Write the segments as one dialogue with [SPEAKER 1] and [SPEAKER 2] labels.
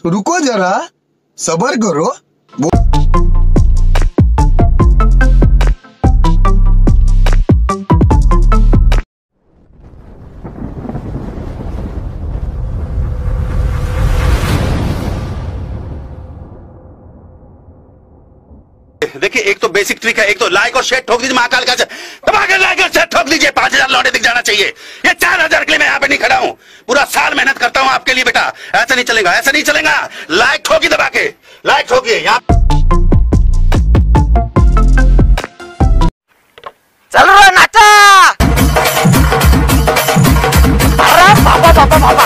[SPEAKER 1] रुको जरा, सब्र करो।
[SPEAKER 2] देखिए, एक तो बेसिक ट्रिक है, एक तो लाइक और शेयर ठोक दीजिए। महाकाल का दबा के लाइक और शेयर ठोक दीजिए। 5000 लौटे दिख जाना चाहिए। ये 4000 के लिए मैं यहाँ पे नहीं खड़ा हूँ। पूरा साल मेहनत करता हूँ आपके लिए बेटा। ऐसा नहीं चलेगा, ऐसा नहीं चलेगा। लाइक ठोकी, दबा के लाइक ठोकिए। यहाँ
[SPEAKER 3] चल रहा नाचा। अरे बाबा बाबा बाबा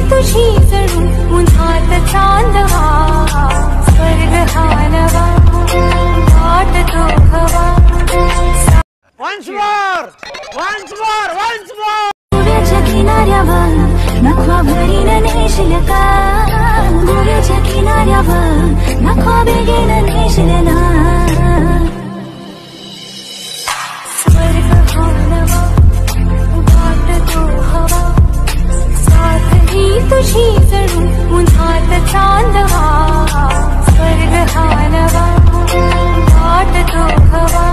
[SPEAKER 4] तुझी जरूर मुझात चांदवा स्वर्ग हालवा बाट तो हवा
[SPEAKER 3] once more
[SPEAKER 4] गोव्याच्या किनाऱ्यावर नखवा भरीन नेशिलका गोव्याच्या किनाऱ्यावर नखवा बेगीन नेशिलना स्वर्ग हालवा बाट तो हवा तुझी जरूर मुझात चांदवा स्वर्ग हालवा बाट तो हवा